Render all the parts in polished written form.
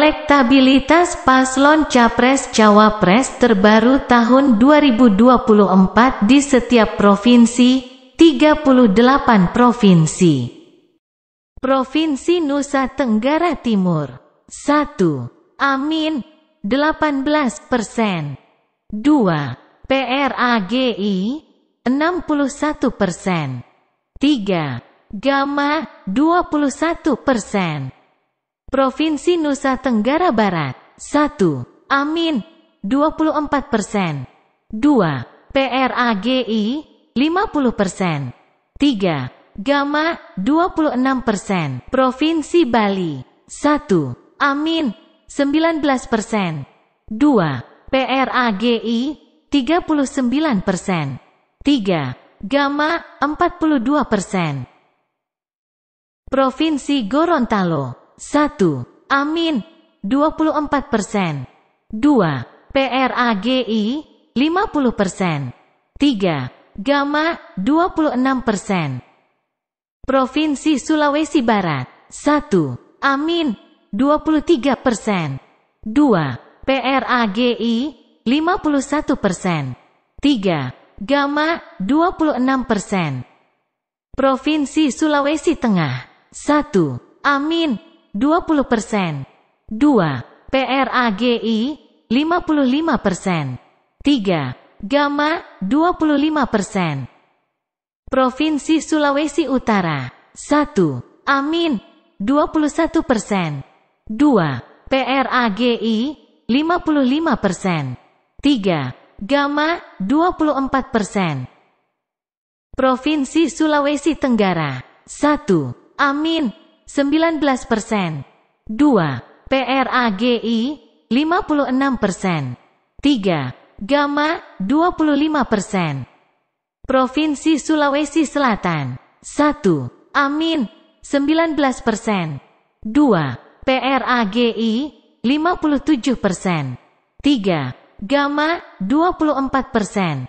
Elektabilitas paslon Capres-Cawapres terbaru tahun 2024 di setiap provinsi, 38 provinsi. Provinsi Nusa Tenggara Timur. 1. Amin, 18%. 2. PRAGI, 61%. 3. Gama, 21%. Provinsi Nusa Tenggara Barat. 1. Amin, 24%. 2. PRAGI, 50%. 3. Gama, 26%. Provinsi Bali. 1. Amin, 19%. 2. PRAGI, 39%. 3. Gama, 42%. Provinsi Gorontalo. 1. Amin, 24%. 2. PRAGI, 50%. 3. Gama, 26%. Provinsi Sulawesi Barat. 1. Amin, 23%. 2. PRAGI, 51%. 3. Gama, 26%. Provinsi Sulawesi Tengah. 1. Amin, 20%. 2. PRAGI, 55%. 3. Gama, 25%. Provinsi Sulawesi Utara. 1. Amin, 21%. 2. PRAGI, 55%. 3. Gama, 24%. Provinsi Sulawesi Tenggara. 1. Amin, 19%. 2. PRAGI, 56%. 3. Gama, 25%. Provinsi Sulawesi Selatan. 1. Amin, 19%. 2. PRAGI, 57%. 3. Gama, 24%.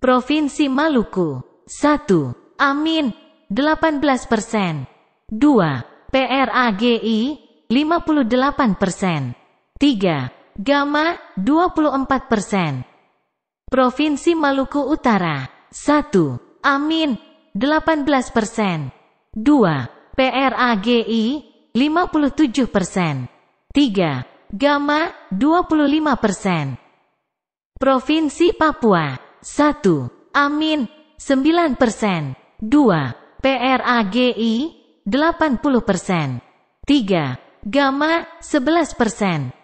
Provinsi Maluku. 1. Amin, 18%. 2. PRAGI, 58%. 3. Gama, 24%. Provinsi Maluku Utara. 1. Amin, 18%. 2. PRAGI, 57%. 3. Gama, 25%. Provinsi Papua. 1. Amin, 9%. 2. PRAGI, 80%. 3. Gama, 11%.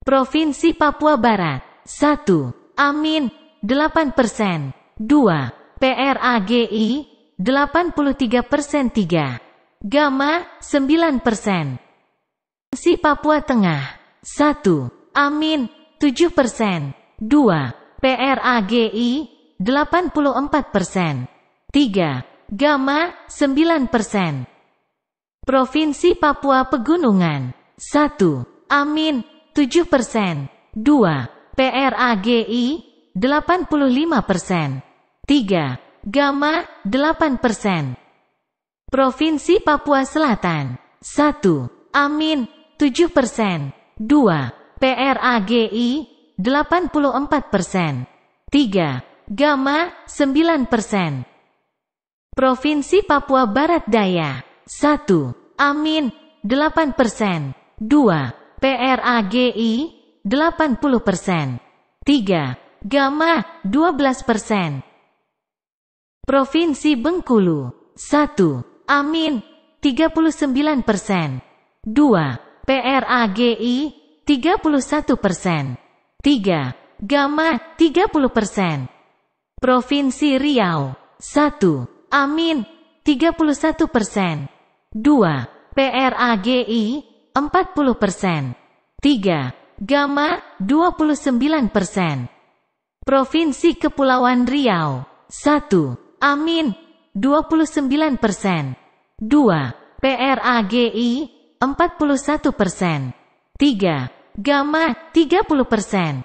Provinsi Papua Barat. 1. Amin, 8%. 2. PRAGI, 83%. 3. Gama, 9%. Provinsi Papua Tengah. 1. Amin, 7%. 2. PRAGI, 84%. 3. Gama, 9%. Provinsi Papua Pegunungan. 1. Amin, 7%. 2. PRAGI, 85%. 3. Gama, 8%. Provinsi Papua Selatan. 1. Amin, 7%. 2. PRAGI, 84%. 3. Gama, 9%. Provinsi Papua Barat Daya. 1. Amin, 8%. 2. PRAGI, 80%. 3. Gama, 12%. Provinsi Bengkulu. 1. Amin, 39%. 2. PRAGI, 31%. 3. Gama, 30%. Provinsi Riau. 1. Amin, 31%. 2. PRAGI, 40%. 3. Gama, 29%. Provinsi Kepulauan Riau. 1. Amin, 29%. 2. PRAGI, 41%. 3. Gama, 30%.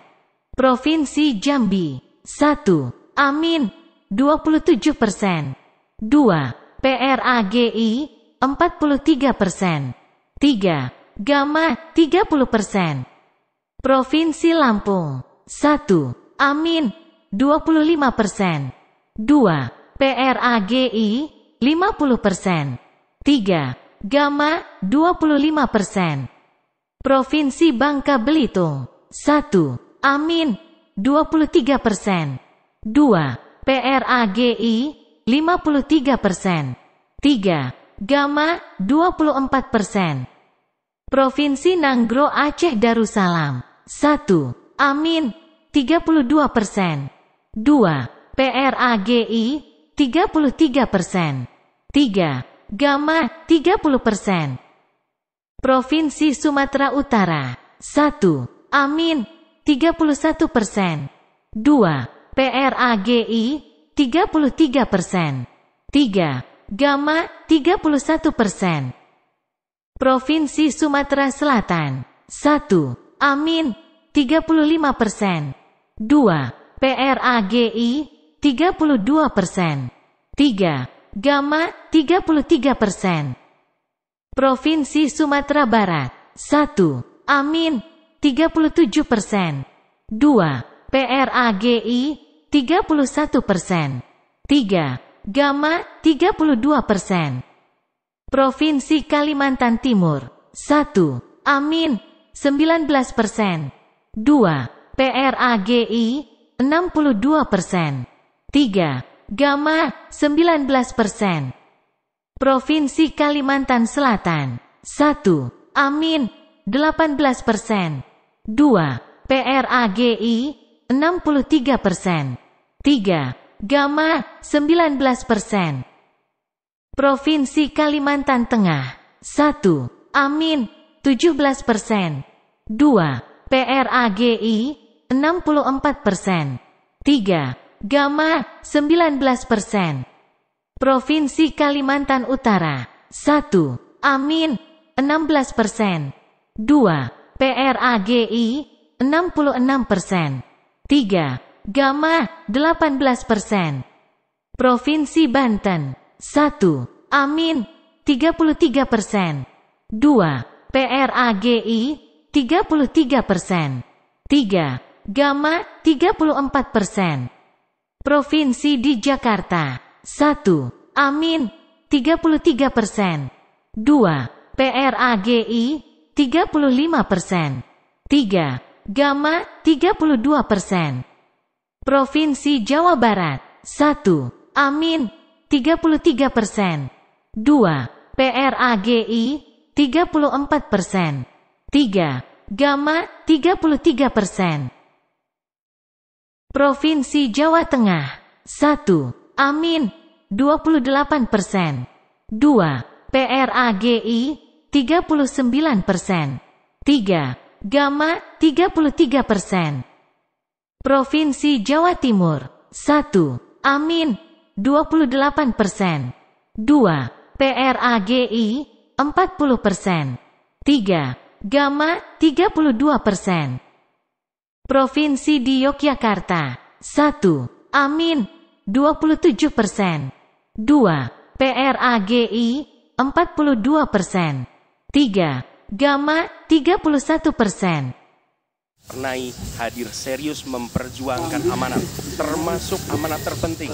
Provinsi Jambi. 1. Amin, 27%. 2. PRAGI, 43%. 3. Gamma 30%. Provinsi Lampung 1. Amin 25%. 2. PRAGI 50%. 3. Gamma 25%. Provinsi Bangka Belitung 1. Amin 23%. 2. PRAGI 53%. 3. Gamma 24%. Provinsi Nanggro Aceh Darussalam 1. Amin 32%. 2. PRAGI 33%. 3. Gamma 30%. Provinsi Sumatera Utara 1. Amin 31%. 2. PRAGI 33%. 3. Gamma 31%. Provinsi Sumatera Selatan 1. Amin 35%. 2. PRAGI 32%. 3. Gamma 33%. Provinsi Sumatera Barat 1. Amin 37%. 2. PRAGI 31%. 3. Gamma 32%. Provinsi Kalimantan Timur 1. Amin 19%. 2. PRAGI 62%. 3. Gamma 19%. Provinsi Kalimantan Selatan 1. Amin 18%. 2. PRAGI 63%. 3. Gamma 19%. Provinsi Kalimantan Tengah 1. Amin 17%. 2. PRAGI 64%. 3. Gamma 19%. Provinsi Kalimantan Utara 1. Amin 16%. 2. PRAGI 66%. 3. Gamma 18%. Provinsi Banten 1. Amin 33%. 2. PRAGI 33%. 3. Gamma 34%. Provinsi di Jakarta 1. Amin 33%. 2. PRAGI 35%. 3. Gamma 32%. Provinsi Jawa Barat 1. Amin 33%. 2. PRAGI 34%. 3. Gamma 33%. Provinsi Jawa Tengah 1. Amin 28%. 2. PRAGI 39%. 3. Gamma 33%. Provinsi Jawa Timur 1. Amin 28%. 2. PRAGI 40%. 3. Gamma 32%. Provinsi di Yogyakarta 1. Amin 27%. 2. PRAGI 42%. 3. Gamma 31%. Pernai hadir serius memperjuangkan amanat, termasuk amanat terpenting,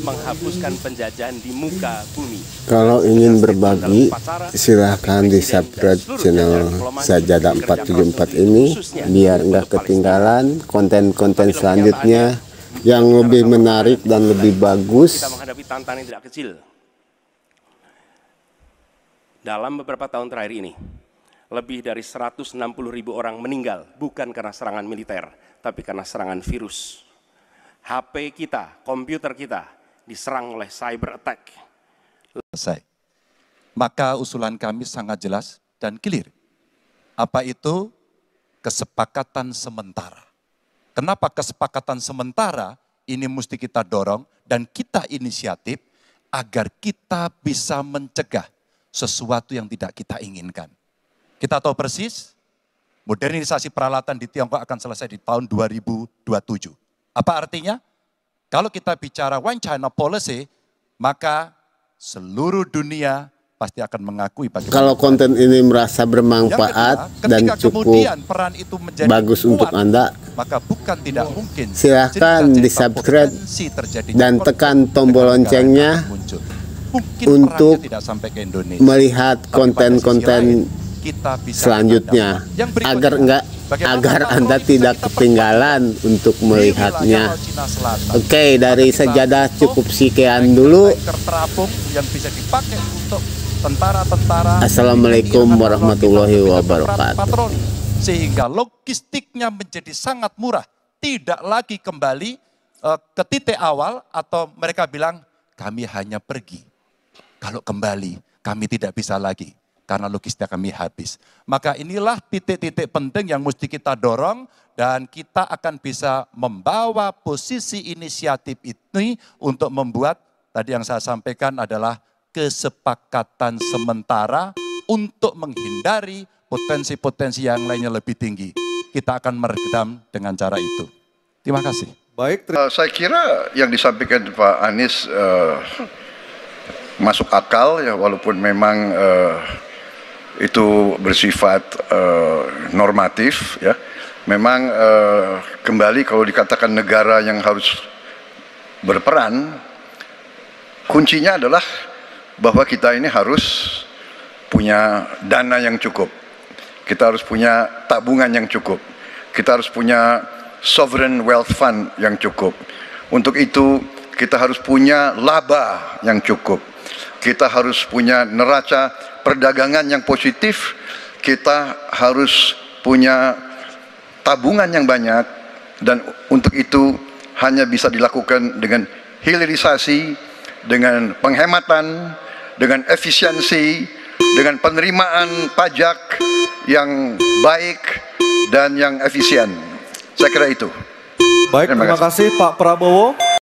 menghapuskan penjajahan di muka bumi. Kalau ingin berbagi, silahkan di subscribe channel Sajadah 474 ini, biar nggak ketinggalan konten-konten selanjutnya yang lebih menarik dan lebih bagus. Kita menghadapi tantangan yang tidak kecil. Dalam beberapa tahun terakhir ini, lebih dari 160.000 orang meninggal, bukan karena serangan militer, tapi karena serangan virus. HP kita, komputer kita, diserang oleh cyber attack. Selesai. Maka usulan kami sangat jelas dan clear. Apa itu? Kesepakatan sementara. Kenapa kesepakatan sementara? Ini mesti kita dorong dan kita inisiatif agar kita bisa mencegah sesuatu yang tidak kita inginkan. Kita tahu persis, modernisasi peralatan di Tiongkok akan selesai di tahun 2027. Apa artinya? Kalau kita bicara One China Policy, maka seluruh dunia pasti akan mengakui bagaimana. Kalau konten ini merasa bermanfaat dan cukup peran itu menjadi bagus untuk Anda, maka bukan tidak mungkin silahkan di-subscribe dan tekan tombol loncengnya untuk tidak sampai ke Indonesia. Melihat konten-konten selanjutnya agar Anda tidak ketinggalan untuk melihatnya. Oke, dari Sejadah cukup sekian dulu. Yang bisa dipakai untuk tentara-tentara. Assalamualaikum warahmatullahi wabarakatuh. Sehingga logistiknya menjadi sangat murah, tidak lagi kembali ke titik awal, atau mereka bilang kami hanya pergi, kalau kembali kami tidak bisa lagi karena logistik kami habis. Maka inilah titik-titik penting yang mesti kita dorong, dan kita akan bisa membawa posisi inisiatif ini untuk membuat, tadi yang saya sampaikan adalah kesepakatan sementara untuk menghindari potensi-potensi yang lainnya lebih tinggi. Kita akan meredam dengan cara itu. Terima kasih. Baik, saya kira yang disampaikan Pak Anies masuk akal ya, walaupun memang itu bersifat normatif ya. Memang kembali kalau dikatakan negara yang harus berperan, kuncinya adalah bahwa kita ini harus punya dana yang cukup. Kita harus punya tabungan yang cukup. Kita harus punya sovereign wealth fund yang cukup. Untuk itu kita harus punya laba yang cukup. Kita harus punya neraca perdagangan yang positif. Kita harus punya tabungan yang banyak, dan untuk itu hanya bisa dilakukan dengan hilirisasi, dengan penghematan, dengan efisiensi, dengan penerimaan pajak yang baik dan yang efisien. Saya kira itu. Baik, terima kasih Pak Prabowo.